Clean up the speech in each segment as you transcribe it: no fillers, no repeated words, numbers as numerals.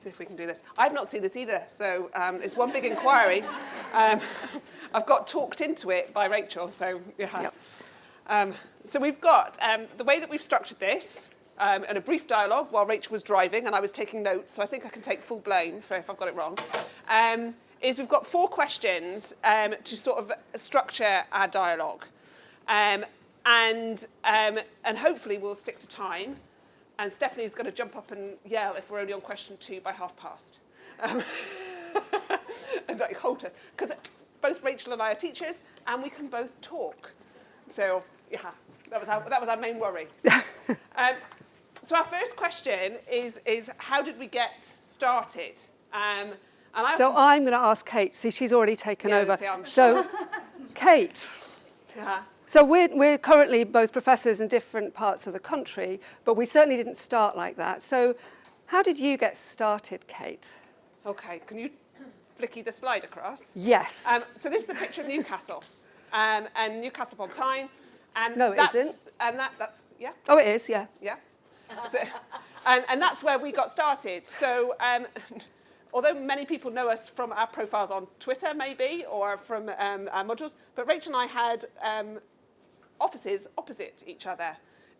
see if we can do this. I've not seen this either, so it's one big inquiry. I've got talked into it by Rachel, so yeah. Yep. So we've got, the way that we've structured this, and a brief dialogue while Rachel was driving and I was taking notes, so I think I can take full blame for if I've got it wrong, is we've got 4 questions to sort of structure our dialogue. And hopefully we'll stick to time. And Stephanie's going to jump up and yell if we're only on question 2 by 1:30. And like hold us. Because both Rachel and I are teachers and we can both talk. So yeah, that was our main worry. So our first question is how did we get started? I'm going to ask Kate. See, she's already taken over. So, Kate. Yeah. So we're currently both professors in different parts of the country, but we certainly didn't start like that. So how did you get started, Kate? Okay, can you flicky the slide across? Yes. So this is a picture of Newcastle, and Newcastle upon Tyne. And no, it isn't. And that's, yeah? Oh, it is, yeah. Yeah. So, and that's where we got started. So although many people know us from our profiles on Twitter, maybe, or from our modules, but Rachel and I had offices opposite each other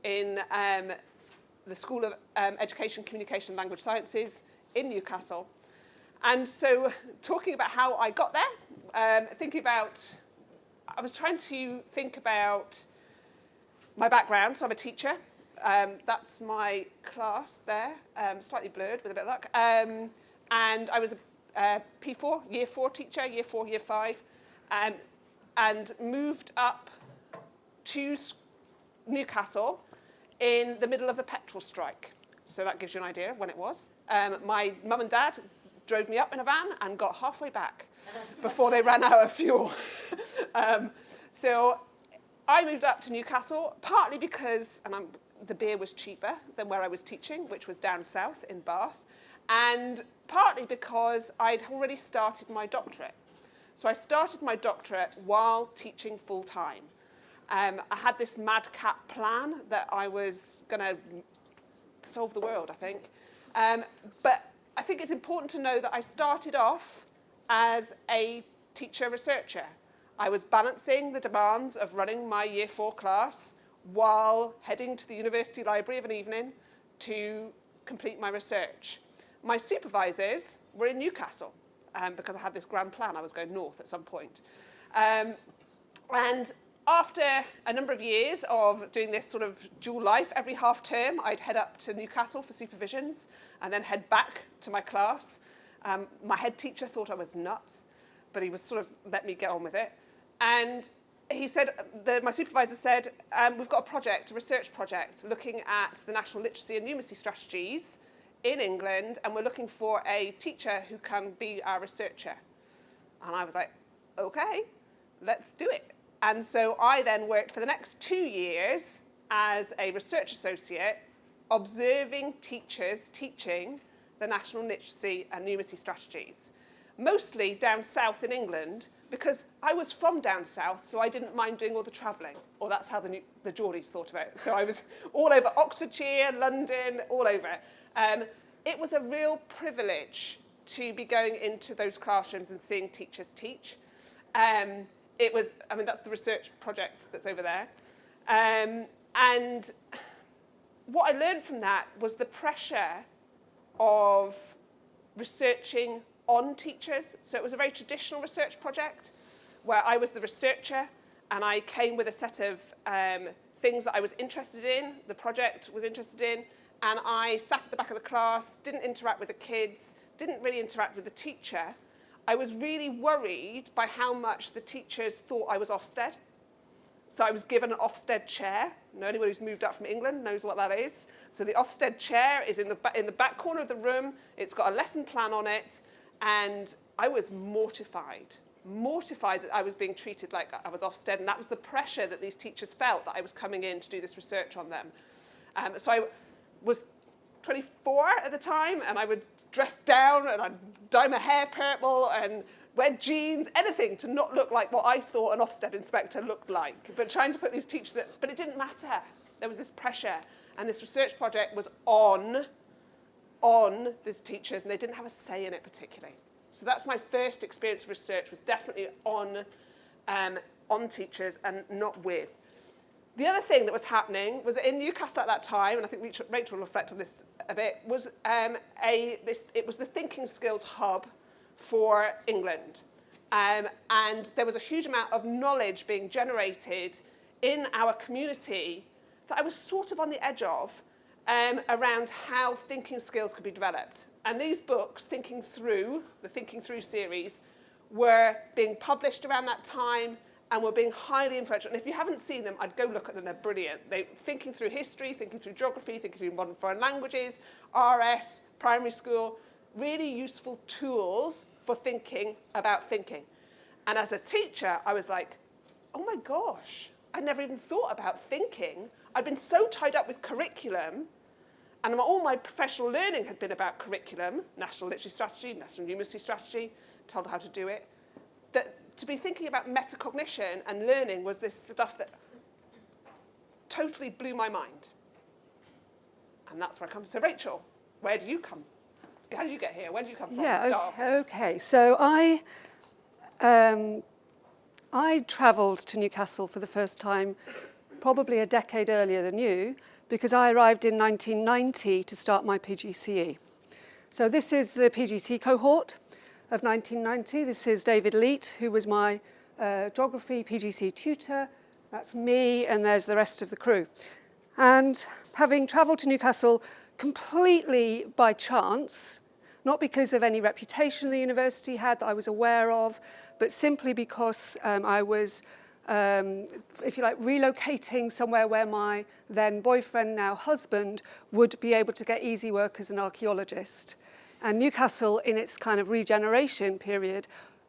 in the School of Education, Communication and Language Sciences in Newcastle. And so talking about how I got there, I was trying to think about my background. So I'm a teacher. That's my class there, slightly blurred with a bit of luck. And I was a P4, year 4 teacher, year 4, year 5, and moved up to Newcastle in the middle of the petrol strike. So that gives you an idea of when it was. My mum and dad drove me up in a van and got halfway back before they ran out of fuel. So I moved up to Newcastle, partly because the beer was cheaper than where I was teaching, which was down south in Bath, and partly because I'd already started my doctorate. So I started my doctorate while teaching full-time. I had this madcap plan that I was going to solve the world, I think. But I think it's important to know that I started off as a teacher-researcher. I was balancing the demands of running my year 4 class while heading to the university library of an evening to complete my research. My supervisors were in Newcastle because I had this grand plan. I was going north at some point. And after a number of years of doing this sort of dual life, every half term, I'd head up to Newcastle for supervisions and then head back to my class. My head teacher thought I was nuts, but he was sort of let me get on with it. And he said, my supervisor said, we've got a research project, looking at the national literacy and numeracy strategies in England, and we're looking for a teacher who can be our researcher. And I was like, okay, let's do it. And so I then worked for the next 2 years as a research associate, observing teachers teaching the national literacy and numeracy strategies, mostly down south in England, because I was from down south, so I didn't mind doing all the travelling, or that's how the Geordies thought about it. So I was all over Oxfordshire, London, all over. It was a real privilege to be going into those classrooms and seeing teachers teach. That's the research project that's over there. And what I learned from that was the pressure of researching on teachers. So it was a very traditional research project where I was the researcher and I came with a set of things that I was interested in, the project was interested in, and I sat at the back of the class, didn't interact with the kids, didn't really interact with the teacher. I was really worried by how much the teachers thought I was Ofsted. So I was given an Ofsted chair. Anyone who's moved up from England knows what that is. So the Ofsted chair is in the back corner of the room. It's got a lesson plan on it. And I was mortified that I was being treated like I was Ofsted. And that was the pressure that these teachers felt that I was coming in to do this research on them. So I was 24 at the time, and I would dress down and I'd dye my hair purple and wear jeans, anything to not look like what I thought an Ofsted inspector looked like. But trying to put these teachers, but it didn't matter. There was this pressure, and this research project was on on these teachers, and they didn't have a say in it particularly. So that's my first experience of research, was definitely on teachers and not with. The other thing that was happening was in Newcastle at that time, and I think Rachel will reflect on this a bit, was it was the thinking skills hub for England. And there was a huge amount of knowledge being generated in our community that I was sort of on the edge of around how thinking skills could be developed. And these books, the Thinking Through series, were being published around that time and were being highly influential. And if you haven't seen them, I'd go look at them, they're brilliant. Thinking through history, thinking through geography, thinking through modern foreign languages, RS, primary school, really useful tools for thinking about thinking. And as a teacher, I was like, oh my gosh, I never even thought about thinking. I'd been so tied up with curriculum, and all my professional learning had been about curriculum, national literacy strategy, national numeracy strategy, told how to do it, that to be thinking about metacognition and learning was this stuff that totally blew my mind. And that's where I come. So Rachel, where do you come? How did you get here? Where did you come from? Yeah, okay. So I travelled to Newcastle for the first time probably a decade earlier than you, because I arrived in 1990 to start my PGCE. So this is the PGCE cohort of 1990. This is David Leet, who was my geography PGCE tutor. That's me, and there's the rest of the crew. And having travelled to Newcastle completely by chance, not because of any reputation the university had that I was aware of, but simply because I was, if you like, relocating somewhere where my then boyfriend, now husband, would be able to get easy work as an archaeologist. And Newcastle, in its kind of regeneration period,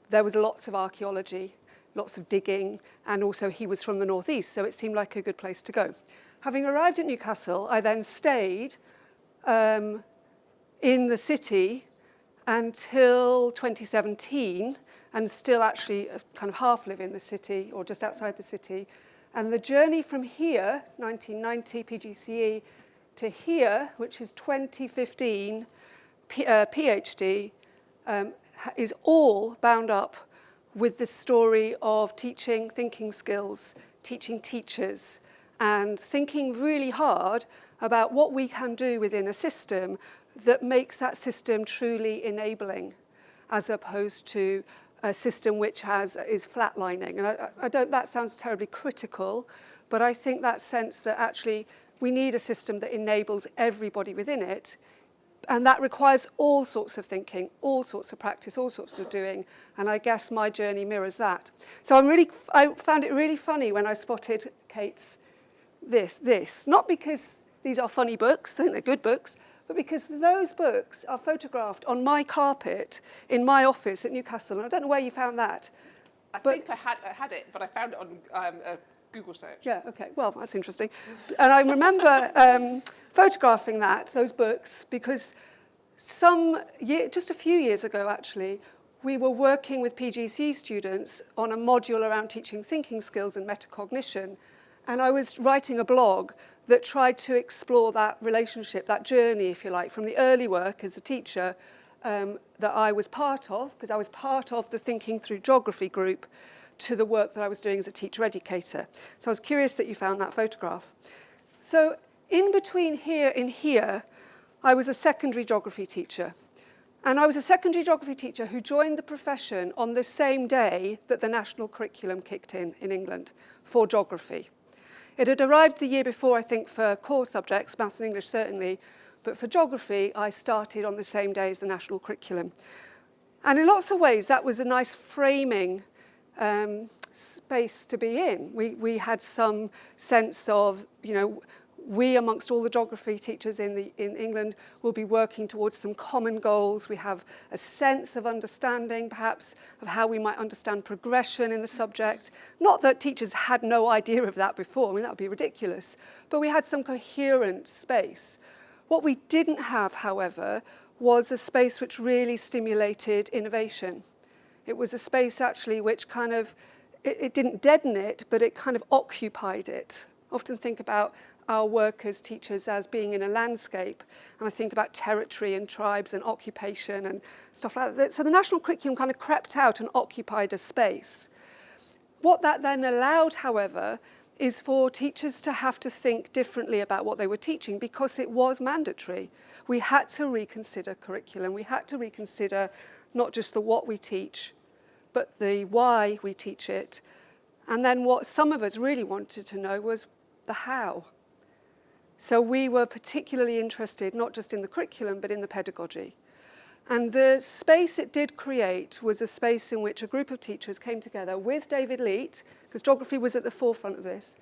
there was lots of archaeology, lots of digging, and also he was from the northeast, so it seemed like a good place to go. Having arrived at Newcastle, I then stayed in the city until 2017, and still actually kind of half live in the city or just outside the city. And the journey from here, 1990 PGCE, to here, which is 2015 PhD, is all bound up with the story of teaching thinking skills, teaching teachers, and thinking really hard about what we can do within a system that makes that system truly enabling, as opposed to a system which is flatlining. And that sounds terribly critical, but I think that sense that actually we need a system that enables everybody within it, and that requires all sorts of thinking, all sorts of practice, all sorts of doing, and I guess my journey mirrors that. So I found it really funny when I spotted Kate's this, not because these are funny books, I think they're good books, but because those books are photographed on my carpet in my office at Newcastle, and I don't know where you found that. I think I had it, but I found it on a Google search. Yeah, okay, well, that's interesting. And I remember photographing those books, because just a few years ago, actually, we were working with PGCE students on a module around teaching thinking skills and metacognition, and I was writing a blog that tried to explore that relationship, that journey, if you like, from the early work as a teacher that I was part of, because I was part of the Thinking Through Geography group, to the work that I was doing as a teacher educator. So I was curious that you found that photograph. So in between here and here, I was a secondary geography teacher. And I was a secondary geography teacher who joined the profession on the same day that the national curriculum kicked in England for geography. It had arrived the year before, I think, for core subjects, maths and English certainly, but for geography, I started on the same day as the national curriculum. And in lots of ways, that was a nice framing space to be in. We had some sense of, we amongst all the geography teachers in England will be working towards some common goals. We have a sense of understanding, perhaps, of how we might understand progression in the subject. Not that teachers had no idea of that before, I mean, that would be ridiculous, but we had some coherent space. What we didn't have, however, was a space which really stimulated innovation. It was a space, actually, which kind of, it didn't deaden it, but it kind of occupied it. Often think about our work as teachers as being in a landscape, and I think about territory and tribes and occupation and stuff like that. So the national curriculum kind of crept out and occupied a space. What that then allowed, however, is for teachers to have to think differently about what they were teaching because it was mandatory. We had to reconsider curriculum. We had to reconsider not just the what we teach, but the why we teach it. And then what some of us really wanted to know was the how. So we were particularly interested not just in the curriculum, but in the pedagogy. And the space it did create was a space in which a group of teachers came together with David Leet, because geography was at the forefront of this,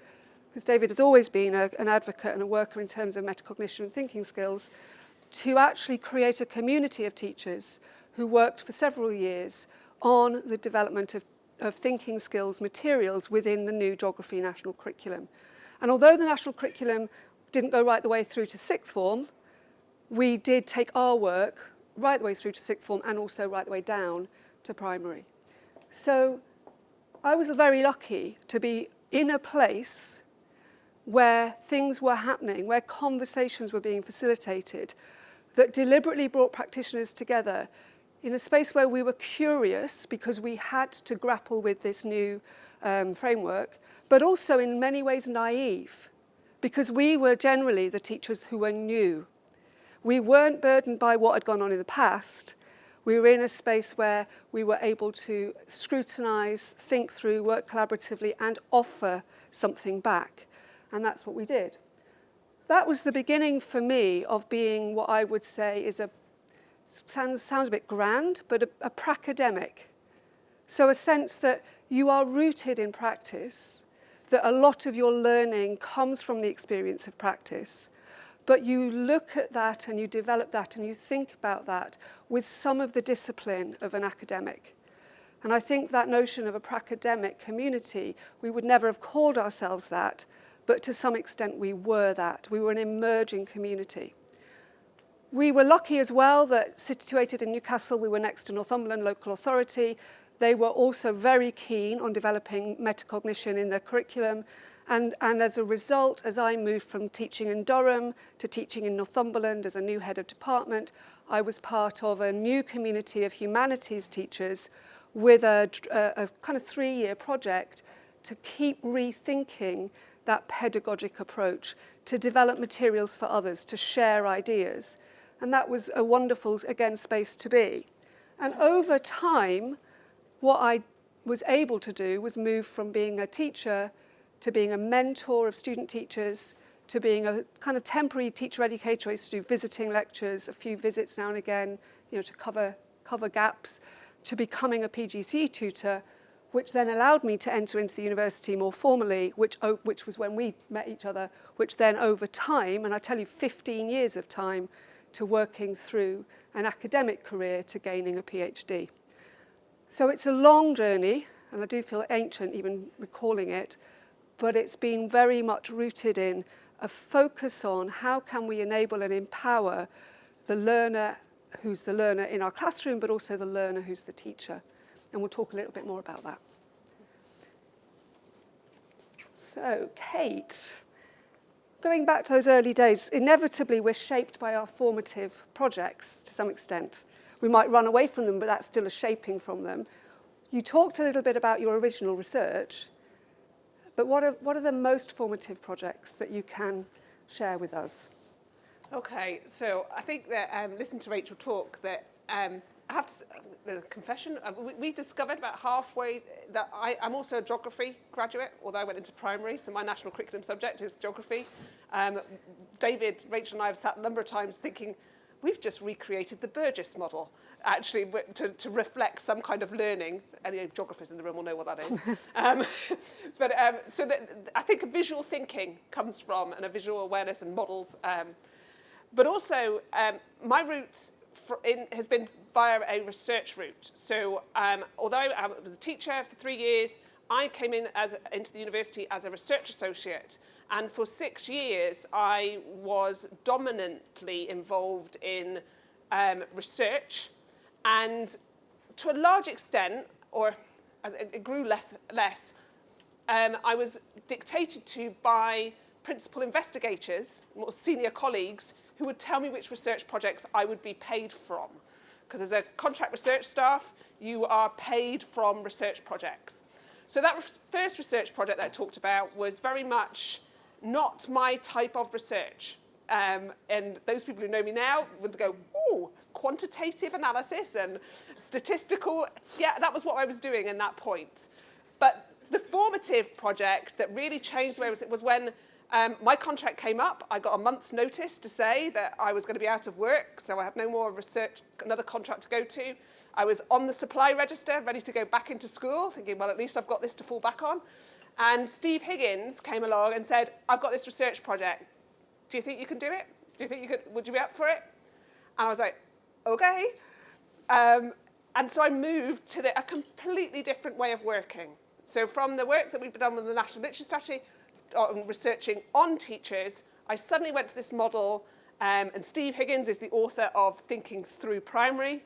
because David has always been an advocate and a worker in terms of metacognition and thinking skills, to actually create a community of teachers who worked for several years on the development of thinking skills materials within the new geography national curriculum. And although the national curriculum didn't go right the way through to sixth form, we did take our work right the way through to sixth form and also right the way down to primary. So I was very lucky to be in a place where things were happening, where conversations were being facilitated, that deliberately brought practitioners together in a space where we were curious because we had to grapple with this new framework, but also in many ways naive, because we were generally the teachers who were new. We weren't burdened by what had gone on in the past. We were in a space where we were able to scrutinise, think through, work collaboratively, and offer something back. And that's what we did. That was the beginning for me of being what I would say is sounds a bit grand, but a pracademic. So a sense that you are rooted in practice, that a lot of your learning comes from the experience of practice, but you look at that and you develop that and you think about that with some of the discipline of an academic. And I think that notion of a pracademic community, we would never have called ourselves that, but to some extent we were that. We were an emerging community. We were lucky as well that situated in Newcastle, we were next to Northumberland Local Authority. They were also very keen on developing metacognition in their curriculum. And as a result, as I moved from teaching in Durham to teaching in Northumberland as a new head of department, I was part of a new community of humanities teachers with a kind of 3-year project to keep rethinking that pedagogic approach, to develop materials for others, to share ideas. And that was a wonderful, again, space to be. And over time, what I was able to do was move from being a teacher to being a mentor of student teachers, to being a kind of temporary teacher educator. I used to do visiting lectures, a few visits now and again, to cover gaps, to becoming a PGCE tutor, which then allowed me to enter into the university more formally, which was when we met each other, which then over time, and I tell you 15 years of time, to working through an academic career to gaining a PhD. So it's a long journey, and I do feel ancient even recalling it, but it's been very much rooted in a focus on how can we enable and empower the learner who's the learner in our classroom, but also the learner who's the teacher. And we'll talk a little bit more about that. So, Kate, going back to those early days, inevitably we're shaped by our formative projects to some extent. We might run away from them, but that's still a shaping from them. You talked a little bit about your original research, but what are the most formative projects that you can share with us? Okay, so I think that listening to Rachel talk, that I have to, the confession, we discovered about halfway that I'm also a geography graduate, although I went into primary, so my national curriculum subject is geography. David, Rachel and I have sat a number of times thinking, we've just recreated the Burgess model, actually, to reflect some kind of learning. Any geographers in the room will know what that is. So that, I think a visual thinking comes from, and a visual awareness and models. But also, my route has been via a research route. So although I was a teacher for 3 years, I came into the university as a research associate. And for 6 years, I was dominantly involved in research. And to a large extent, or as it grew less, I was dictated to by principal investigators, more senior colleagues, who would tell me which research projects I would be paid from. Because as a contract research staff, you are paid from research projects. So that first research project that I talked about was very much not my type of research. And those people who know me now would go, oh, quantitative analysis and statistical. Yeah, that was what I was doing in that point. But the formative project that really changed the way it was when my contract came up. I got a month's notice to say that I was going to be out of work, so I have no more research, another contract to go to. I was on the supply register, ready to go back into school, thinking, well, at least I've got this to fall back on. And Steve Higgins came along and said, I've got this research project. Do you think you can do it? Do you think you could, would you be up for it? And I was like, okay. And so I moved to a completely different way of working. So from the work that we've done with the National Literacy Strategy, researching on teachers, I suddenly went to this model, and Steve Higgins is the author of Thinking Through Primary.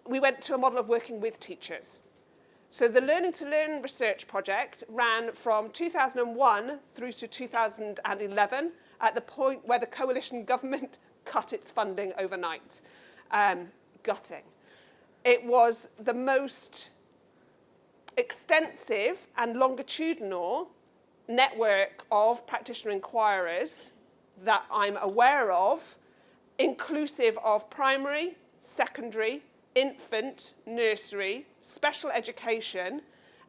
We went to a model of working with teachers. So the Learning to Learn research project ran from 2001 through to 2011, at the point where the coalition government cut its funding overnight. Gutting. It was the most extensive and longitudinal network of practitioner inquirers that I'm aware of, inclusive of primary, secondary, infant, nursery, special education,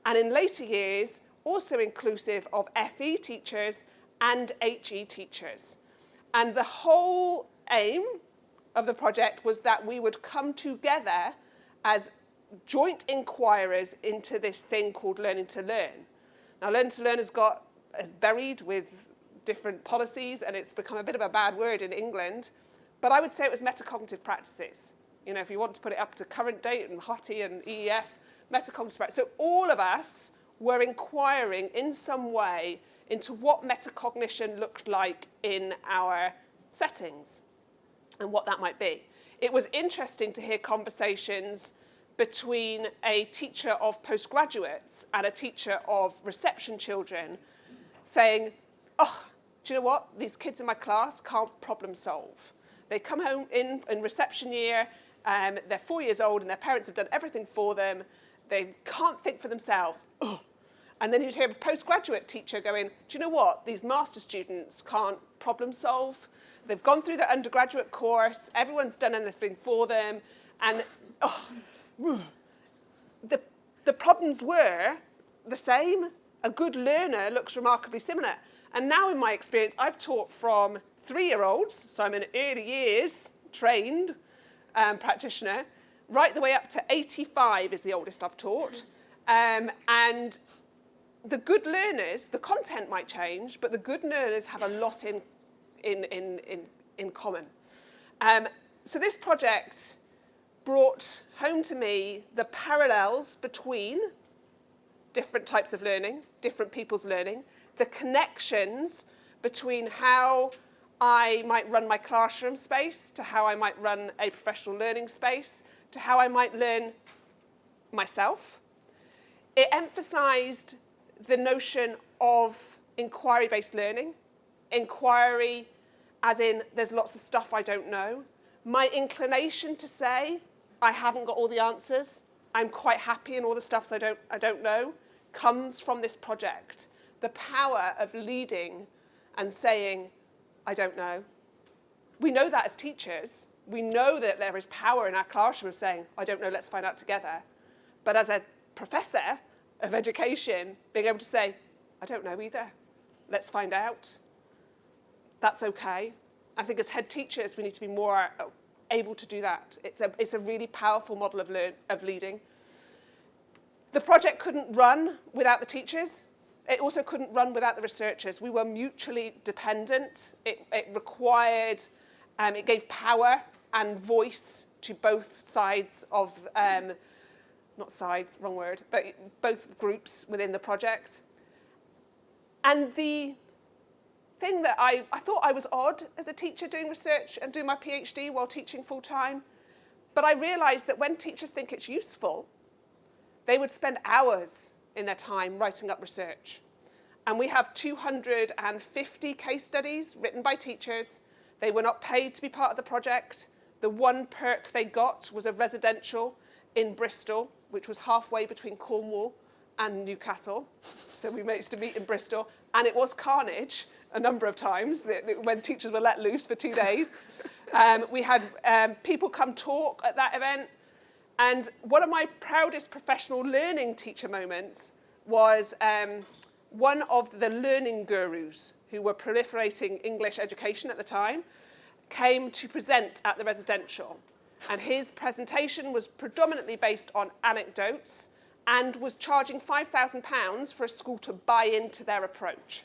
and in later years, also inclusive of FE teachers and HE teachers. And the whole aim of the project was that we would come together as joint inquirers into this thing called Learning to Learn. Now, Learning to Learn is buried with different policies, and it's become a bit of a bad word in England, but I would say it was metacognitive practices. You know, if you want to put it up to current date and HOTI and EEF, metacognitive practice. So all of us were inquiring in some way into what metacognition looked like in our settings and what that might be. It was interesting to hear conversations between a teacher of postgraduates and a teacher of reception children saying, oh, do you know what? These kids in my class can't problem solve. They come home in reception year, they're 4 years old and their parents have done everything for them. They can't think for themselves. Ugh. And then you'd hear a postgraduate teacher going, do you know what? These master students can't problem solve. They've gone through their undergraduate course. Everyone's done anything for them. And the problems were the same. A good learner looks remarkably similar. And now in my experience, I've taught from 3-year-olds, so I'm an early years trained practitioner, right the way up to 85 is the oldest I've taught. And the good learners, the content might change, but the good learners have a lot in common. So this project brought home to me the parallels between different types of learning, different people's learning, the connections between how I might run my classroom space to how I might run a professional learning space to how I might learn myself. It emphasized the notion of inquiry-based learning. Inquiry as in there's lots of stuff I don't know. My inclination to say I haven't got all the answers, I'm quite happy in all the stuff I don't know, comes from this project. The power of leading and saying, I don't know. We know that as teachers. We know that there is power in our classroom of saying, I don't know, let's find out together. But as a professor of education, being able to say, I don't know either. Let's find out. That's okay. I think as head teachers, we need to be more able to do that. It's a really powerful model of leading. The project couldn't run without the teachers. It also couldn't run without the researchers. We were mutually dependent. It required, it gave power and voice to both sides of, not sides, wrong word, but both groups within the project. And the thing that I thought I was odd as a teacher doing research and doing my PhD while teaching full time, but I realized that when teachers think it's useful, they would spend hours in their time writing up research. And we have 250 case studies written by teachers. They were not paid to be part of the project. The one perk they got was a residential in Bristol, which was halfway between Cornwall and Newcastle. So we managed to meet in Bristol. And it was carnage a number of times when teachers were let loose for 2 days. We had people come talk at that event. And one of my proudest professional learning teacher moments was one of the learning gurus who were proliferating English education at the time came to present at the residential. And his presentation was predominantly based on anecdotes and was charging £5,000 for a school to buy into their approach.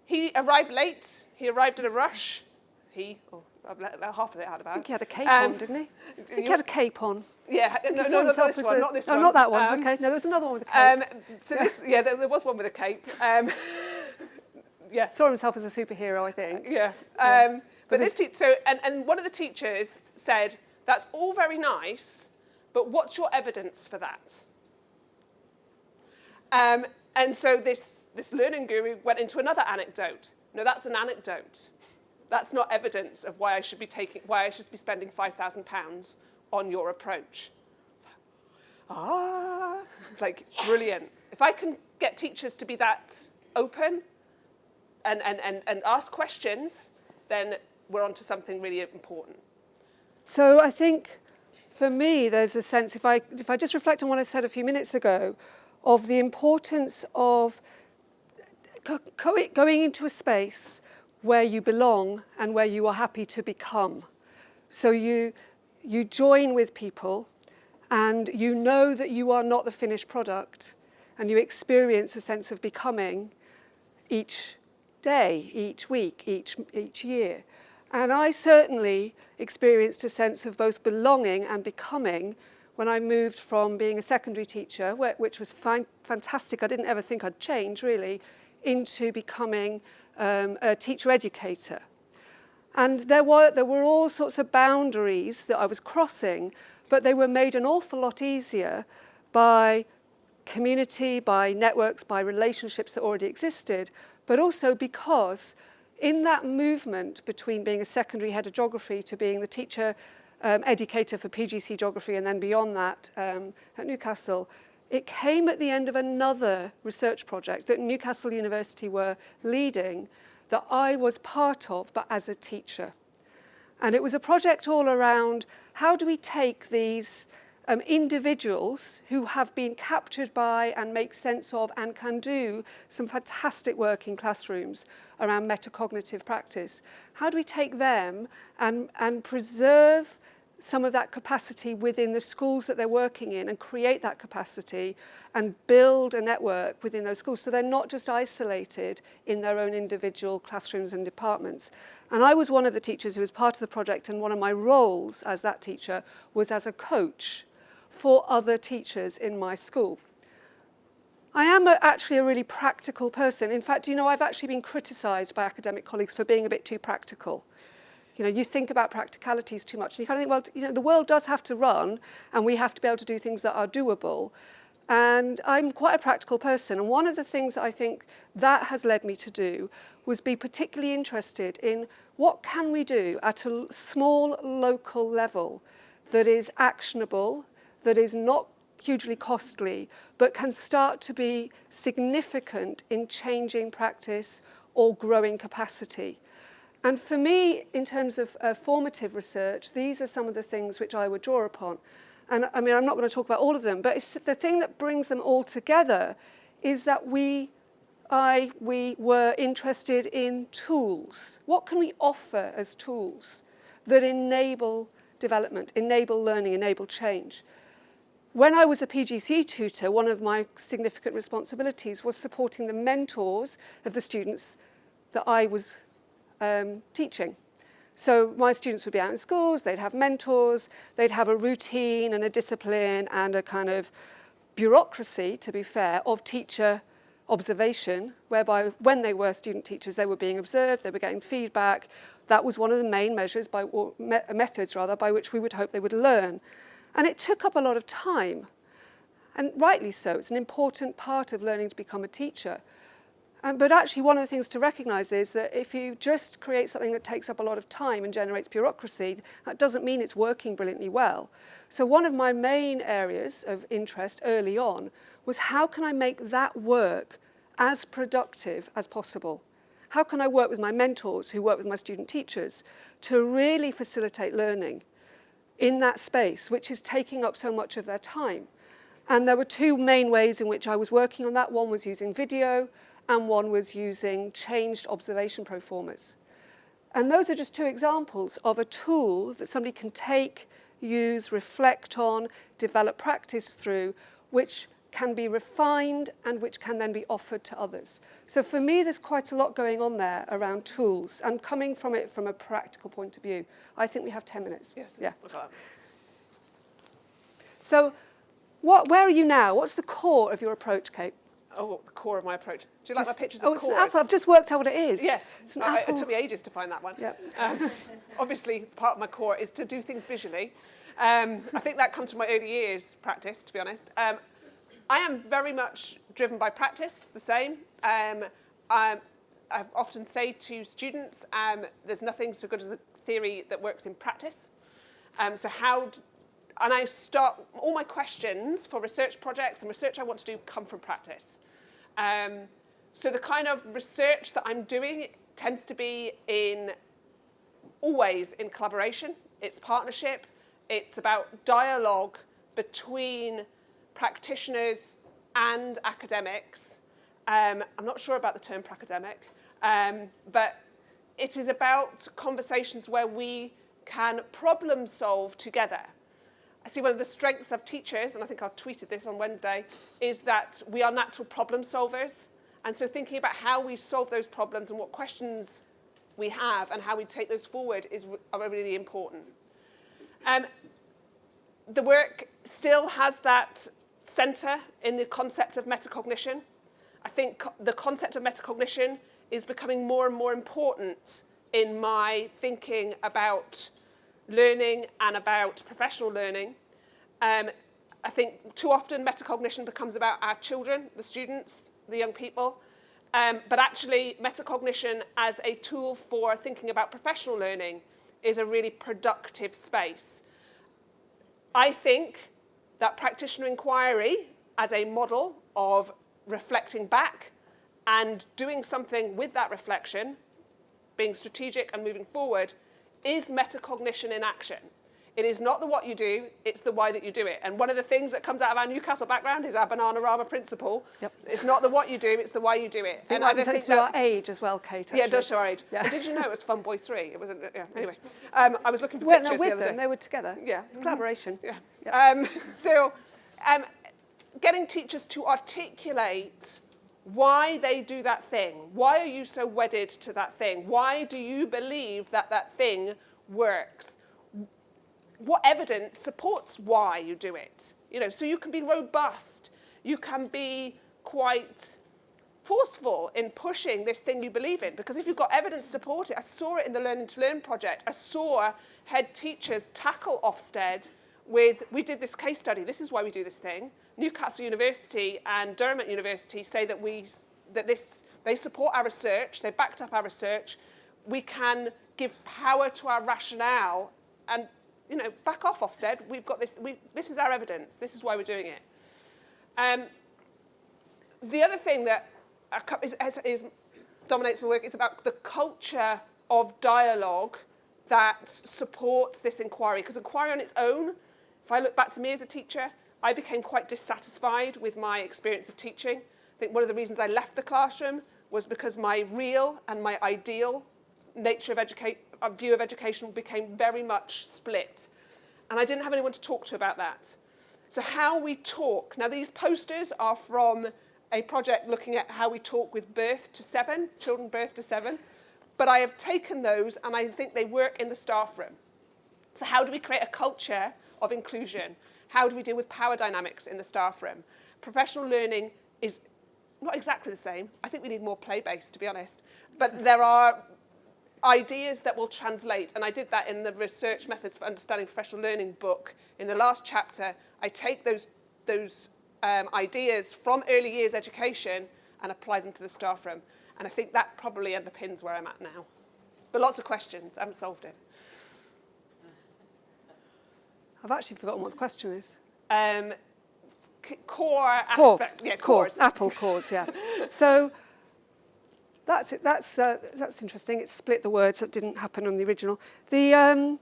He arrived late. He arrived in a rush. I've let half of it out about. I think he had a cape on, didn't he? I think he had a cape on. Yeah, not this one, not this one. Oh, not that one, okay. No, there was another one with a cape. There was one with a cape. Yeah. Saw himself as a superhero, I think. Yeah. But this and one of the teachers said, that's all very nice, but what's your evidence for that? And so this learning guru went into another anecdote. No, that's an anecdote. That's not evidence of why I should be spending £5,000 on your approach. Like brilliant. If I can get teachers to be that open and ask questions, then we're onto something really important. So I think for me, there's a sense, if I just reflect on what I said a few minutes ago, of the importance of going into a space where you belong and where you are happy to become. So you join with people and you know that you are not the finished product, and you experience a sense of becoming each day, each week, each year. And I certainly experienced a sense of both belonging and becoming when I moved from being a secondary teacher, which was fantastic. I didn't ever think I'd change, really, into becoming a teacher educator. And there were all sorts of boundaries that I was crossing, but they were made an awful lot easier by community, by networks, by relationships that already existed, but also because in that movement between being a secondary head of geography to being the teacher educator for PGC geography and then beyond that at Newcastle, it came at the end of another research project that Newcastle University were leading that I was part of, but as a teacher. And it was a project all around how do we take these individuals who have been captured by and make sense of and can do some fantastic work in classrooms around metacognitive practice. How do we take them and preserve some of that capacity within the schools that they're working in and create that capacity and build a network within those schools so they're not just isolated in their own individual classrooms and departments. And I was one of the teachers who was part of the project, and one of my roles as that teacher was as a coach for other teachers in my school. I am actually a really practical person. In fact, I've actually been criticised by academic colleagues for being a bit too practical. You think about practicalities too much. And you kind of think, well, the world does have to run, and we have to be able to do things that are doable. And I'm quite a practical person. And one of the things that I think that has led me to do was be particularly interested in what can we do at a small local level that is actionable, that is not hugely costly, but can start to be significant in changing practice or growing capacity. And for me, in terms of formative research, these are some of the things which I would draw upon. And I mean, I'm not going to talk about all of them, but the thing that brings them all together is that we were interested in tools. What can we offer as tools that enable development, enable learning, enable change? When I was a PGC tutor, one of my significant responsibilities was supporting the mentors of the students that I was teaching. So my students would be out in schools, they'd have mentors, they'd have a routine and a discipline and a kind of bureaucracy, to be fair, of teacher observation, whereby when they were student teachers, they were being observed, they were getting feedback. That was one of the main measures, methods by which we would hope they would learn. And it took up a lot of time. And rightly so, it's an important part of learning to become a teacher. But actually one of the things to recognise is that if you just create something that takes up a lot of time and generates bureaucracy, that doesn't mean it's working brilliantly well. So one of my main areas of interest early on was how can I make that work as productive as possible? How can I work with my mentors who work with my student teachers to really facilitate learning in that space, which is taking up so much of their time? And there were two main ways in which I was working on that. One was using video, and one was using changed observation proformas. And those are just two examples of a tool that somebody can take, use, reflect on, develop practice through, which can be refined and which can then be offered to others. So for me, there's quite a lot going on there around tools and coming from it from a practical point of view. I think we have 10 minutes. Yes. Yeah. What's that? So where are you now? What's the core of your approach, Kate? Oh, the core of my approach. Do you like my pictures of Oh, it's cores? an apple. I've just worked out what it is. Yeah. It's an It apple. took me ages to find that one. Yep. Obviously, part of my core is to do things visually. I think that comes from my early years practice, to be honest. I am very much driven by practice, the same. I often say to students, there's nothing so good as a theory that works in practice. And I start, all my questions for research projects and research I want to do come from practice. So the kind of research that I'm doing tends to be always in collaboration. It's partnership. It's about dialogue between practitioners and academics. I'm not sure about the term pracademic, but it is about conversations where we can problem solve together. I see one of the strengths of teachers, and I think I tweeted this on Wednesday, is that we are natural problem solvers. And so thinking about how we solve those problems and what questions we have and how we take those forward are really important. The work still has that centre in the concept of metacognition. I think the concept of metacognition is becoming more and more important in my thinking about learning and about professional learning. I think too often metacognition becomes about our children, the students, the young people, but actually metacognition as a tool for thinking about professional learning is a really productive space. I think that practitioner inquiry as a model of reflecting back and doing something with that reflection, being strategic and moving forward, is metacognition in action. It is not the what you do, it's the why that you do it. And one of the things that comes out of our Newcastle background is our Bananarama principle. Yep. It's not the what you do, it's the why you do it. And I think to our age as well, Kate. Actually. Yeah, it does show our age. Yeah. Did you know it was Fun Boy 3? It wasn't. Yeah. Anyway, I was looking for pictures with the other them. day. They were together. Yeah. It's collaboration. Yeah. Yeah. Getting teachers to articulate why they do that thing. Why are you so wedded to that thing? Why do you believe that that thing works? What evidence supports why you do it? You know, so you can be robust. You can be quite forceful in pushing this thing you believe in. Because if you've got evidence to support it, I saw it in the Learning to Learn project. I saw head teachers tackle Ofsted with, we did this case study. This is why we do this thing. Newcastle University and Durham University say that they support our research. They backed up our research. We can give power to our rationale and, you know, back off Ofsted. We've got this. This is our evidence. This is why we're doing it. The other thing that dominates my work is about the culture of dialogue that supports this inquiry. Because inquiry on its own, if I look back to me as a teacher, I became quite dissatisfied with my experience of teaching. I think one of the reasons I left the classroom was because my real and my ideal nature of view of education became very much split. And I didn't have anyone to talk to about that. So how we talk. Now, these posters are from a project looking at how we talk with birth to 7, children birth to 7. But I have taken those and I think they work in the staff room. So how do we create a culture of inclusion? How do we deal with power dynamics in the staff room? Professional learning is not exactly the same. I think we need more play-based, to be honest. But there are ideas that will translate, and I did that in the Research Methods for Understanding Professional Learning book. In the last chapter, I take those ideas from early years education and apply them to the staff room. And I think that probably underpins where I'm at now. But lots of questions, I haven't solved it. I've actually forgotten what the question is. Core aspect, yeah, cores. Apple cores, yeah. So that's it. That's interesting. It's split the words. That didn't happen on the original. The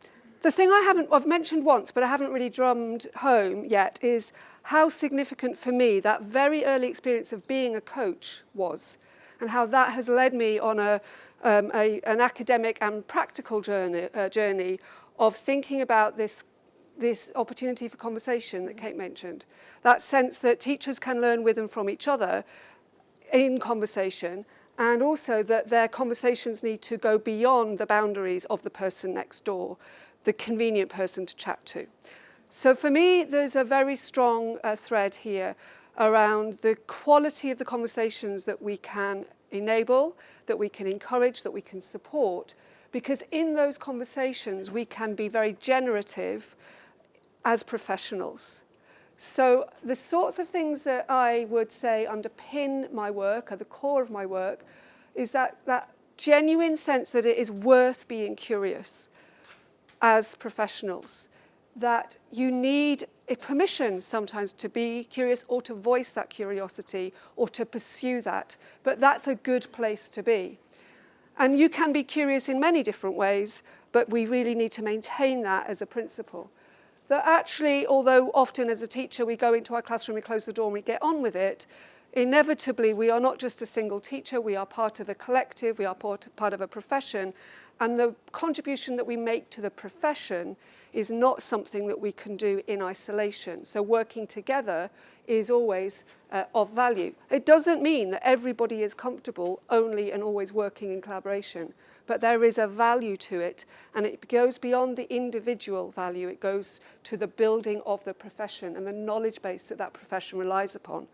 thing I've mentioned once, but I haven't really drummed home yet, is how significant for me that very early experience of being a coach was, and how that has led me on an academic and practical journey of thinking about this opportunity for conversation that Kate mentioned. That sense that teachers can learn with and from each other in conversation, and also that their conversations need to go beyond the boundaries of the person next door, the convenient person to chat to. So for me, there's a very strong thread here around the quality of the conversations that we can enable, that we can encourage, that we can support, because in those conversations we can be very generative as professionals. So the sorts of things that I would say underpin my work, at the core of my work, is that genuine sense that it is worth being curious as professionals, that you need a permission sometimes to be curious or to voice that curiosity or to pursue that, but that's a good place to be. And you can be curious in many different ways, but we really need to maintain that as a principle. That actually, although often as a teacher we go into our classroom, we close the door and we get on with it, inevitably we are not just a single teacher, we are part of a collective, we are part of a profession, and the contribution that we make to the profession is not something that we can do in isolation. So working together is always of value. It doesn't mean that everybody is comfortable only and always working in collaboration, but there is a value to it, and it goes beyond the individual value. It goes to the building of the profession and the knowledge base that that profession relies upon.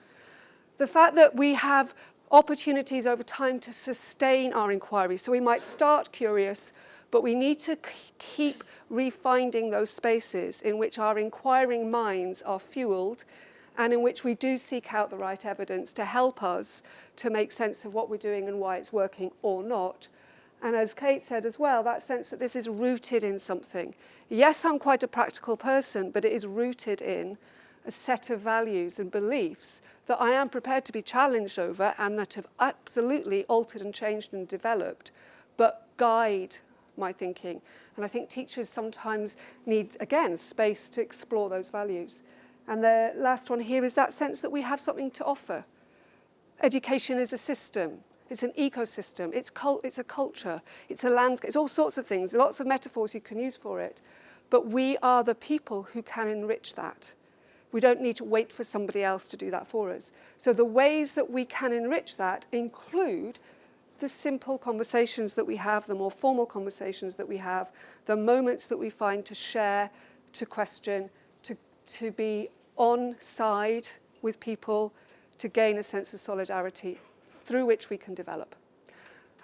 The fact that we have opportunities over time to sustain our inquiry. So we might start curious, but we need to keep refinding those spaces in which our inquiring minds are fueled and in which we do seek out the right evidence to help us to make sense of what we're doing and why it's working or not. And as Kate said as well, that sense that this is rooted in something. Yes, I'm quite a practical person, but it is rooted in a set of values and beliefs that I am prepared to be challenged over and that have absolutely altered and changed and developed, but guide my thinking. And I think teachers sometimes need, again, space to explore those values. And the last one here is that sense that we have something to offer. Education is a system. It's an ecosystem. It's a culture. It's a landscape. It's all sorts of things, lots of metaphors you can use for it. But we are the people who can enrich that. We don't need to wait for somebody else to do that for us. So the ways that we can enrich that include the simple conversations that we have, the more formal conversations that we have, the moments that we find to share, to question, to be on side with people, to gain a sense of solidarity through which we can develop.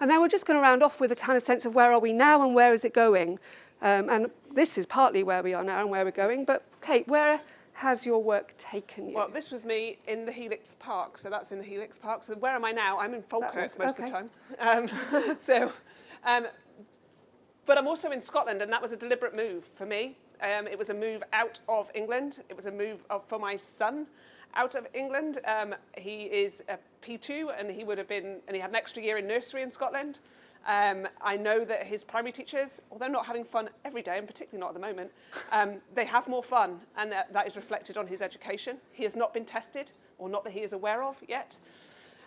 And then we're just going to round off with a kind of sense of where are we now and where is it going? And this is partly where we are now and where we're going. But Kate, where has your work taken you? Well, this was me in the Helix Park, so that's in the Helix Park. So where am I now? I'm in Falkirk most of the time. But I'm also in Scotland, and that was a deliberate move for me. It was a move out of England. It was a move for my son out of England. He is a P2, and he had an extra year in nursery in Scotland. I know that his primary teachers, although not having fun every day, and particularly not at the moment, they have more fun, and that is reflected on his education. He has not been tested, or not that he is aware of yet.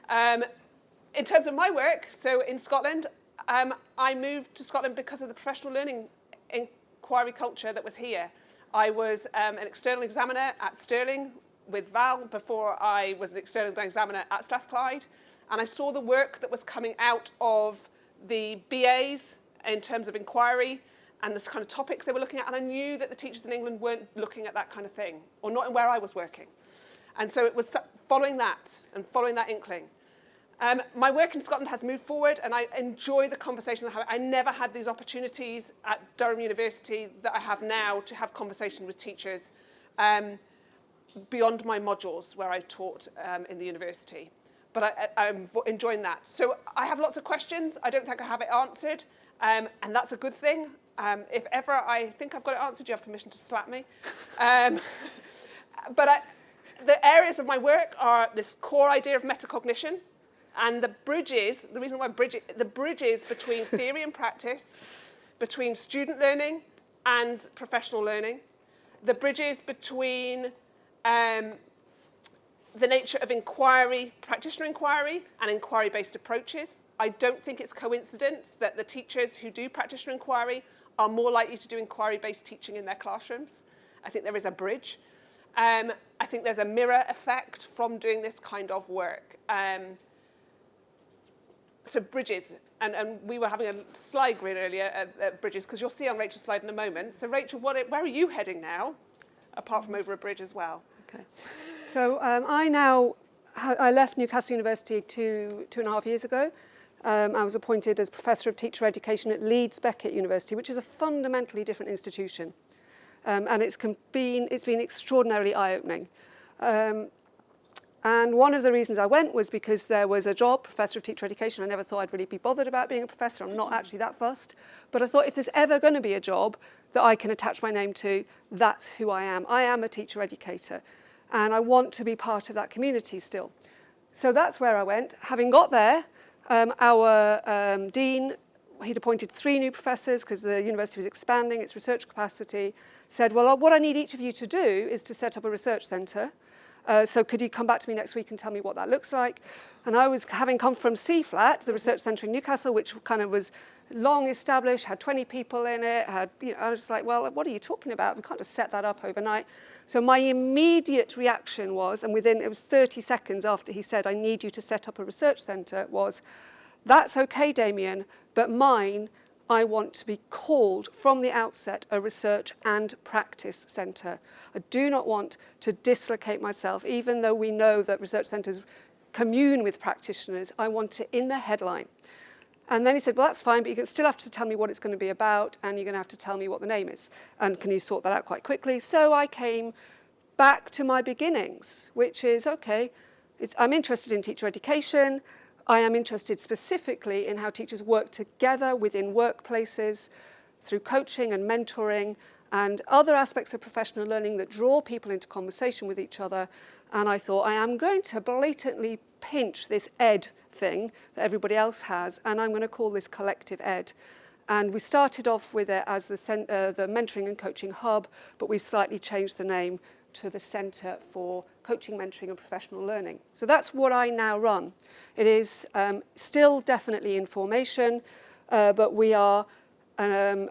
In terms of my work, so in Scotland, I moved to Scotland because of the professional learning inquiry culture that was here. I was an external examiner at Stirling with Val before I was an external examiner at Strathclyde, and I saw the work that was coming out of the BAs in terms of inquiry and the kind of topics they were looking at, and I knew that the teachers in England weren't looking at that kind of thing, or not where I was working. And so it was following that and following that inkling. My work in Scotland has moved forward, and I enjoy the conversations I have. I never had these opportunities at Durham University that I have now to have conversations with teachers. beyond my modules where I taught in the university. But I'm enjoying that. So I have lots of questions. I don't think I have it answered, and that's a good thing. If ever I think I've got it answered, you have permission to slap me. But the areas of my work are this core idea of metacognition, and the bridges between theory and practice, between student learning and professional learning, the bridges between the nature of inquiry, practitioner inquiry, and inquiry-based approaches. I don't think it's coincidence that the teachers who do practitioner inquiry are more likely to do inquiry-based teaching in their classrooms. I think there is a bridge. I think there's a mirror effect from doing this kind of work. So bridges, and we were having a slide grid earlier at bridges, because you'll see on Rachel's slide in a moment. So Rachel, where are you heading now, apart from over a bridge as well? Okay. So I left Newcastle University 2.5 years ago. I was appointed as Professor of Teacher Education at Leeds Beckett University, which is a fundamentally different institution. And it's been extraordinarily eye-opening. And one of the reasons I went was because there was a job, Professor of Teacher Education. I never thought I'd really be bothered about being a professor. I'm not actually that fussed. But I thought if there's ever going to be a job that I can attach my name to, that's who I am. I am a teacher educator. And I want to be part of that community still. So that's where I went. Having got there, our dean, he'd appointed 3 new professors because the university was expanding its research capacity, said, well, what I need each of you to do is to set up a research centre. So could you come back to me next week and tell me what that looks like? And I was having come from C-Flat, the research centre in Newcastle, which kind of was long established, had 20 people in it. I was just like, well, what are you talking about? We can't just set that up overnight. So my immediate reaction was, and it was 30 seconds after he said, I need you to set up a research centre, was, that's okay, Damien, but mine, I want to be called from the outset a research and practice centre. I do not want to dislocate myself, even though we know that research centres commune with practitioners. I want it in the headline. And then he said, well, that's fine, but you still have to tell me what it's going to be about, and you're going to have to tell me what the name is. And can you sort that out quite quickly? So I came back to my beginnings, which is, okay, I'm interested in teacher education. I am interested specifically in how teachers work together within workplaces through coaching and mentoring and other aspects of professional learning that draw people into conversation with each other. And I thought, I am going to blatantly pinch this ed thing that everybody else has, and I'm going to call this collective ed. And we started off with it as the mentoring and coaching hub, but we slightly changed the name to the Centre for Coaching, Mentoring and Professional Learning. So that's what I now run. It is still definitely in formation, but we are a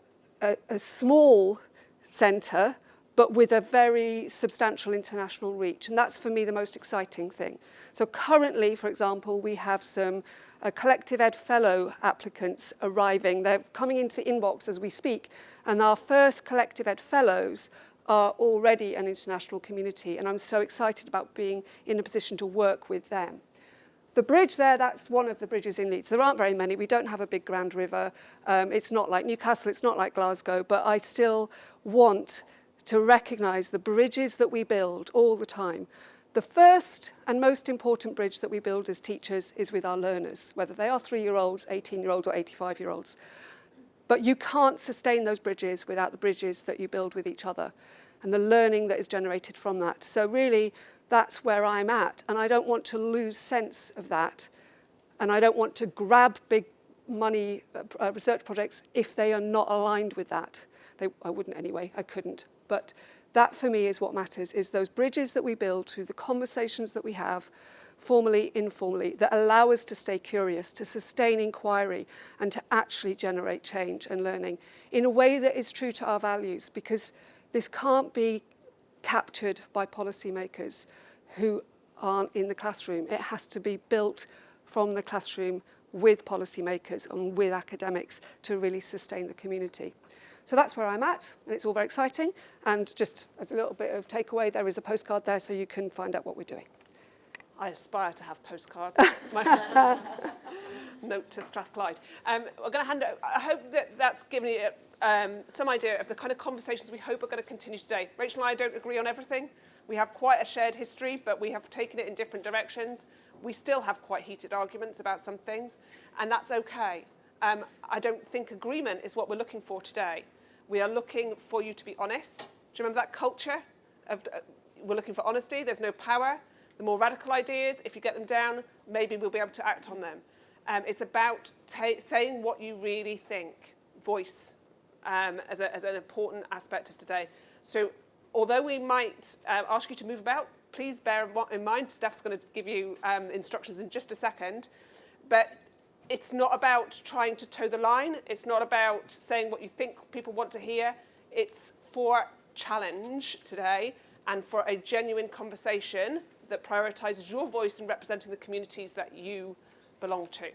small centre, but with a very substantial international reach. And that's, for me, the most exciting thing. So currently, for example, we have some collective ed fellow applicants arriving. They're coming into the inbox as we speak. And our first collective ed fellows are already an international community. And I'm so excited about being in a position to work with them. The bridge there, that's one of the bridges in Leeds. There aren't very many. We don't have a big Grand River. It's not like Newcastle. It's not like Glasgow. But I still want to recognise the bridges that we build all the time. The first and most important bridge that we build as teachers is with our learners, whether they are 3-year-olds, 18-year-olds, or 85-year-olds. But you can't sustain those bridges without the bridges that you build with each other and the learning that is generated from that. So really, that's where I'm at. And I don't want to lose sense of that. And I don't want to grab big money research projects if they are not aligned with that. I wouldn't anyway. I couldn't. But that, for me, is what matters, is those bridges that we build through the conversations that we have, formally, informally, that allow us to stay curious, to sustain inquiry, and to actually generate change and learning in a way that is true to our values, because this can't be captured by policymakers who aren't in the classroom. It has to be built from the classroom with policymakers and with academics to really sustain the community. So that's where I'm at, and it's all very exciting. And just as a little bit of takeaway, there is a postcard there so you can find out what we're doing. I aspire to have postcards. My note to Strathclyde. We're going to hand it. I hope that that's given you some idea of the kind of conversations we hope are going to continue today. Rachel and I don't agree on everything, We have quite a shared history, but we have taken it in different directions. We still have quite heated arguments about some things, and that's okay. I don't think agreement is what we're looking for today. We are looking for you to be honest. Do you remember that culture of we're looking for honesty? There's no power. The more radical ideas, if you get them down, maybe we'll be able to act on them. It's about saying what you really think, voice, as an important aspect of today. So although we might ask you to move about, please bear in mind, Steph's going to give you instructions in just a second, but it's not about trying to toe the line. It's not about saying what you think people want to hear. It's for challenge today and for a genuine conversation that prioritises your voice in representing the communities that you belong to.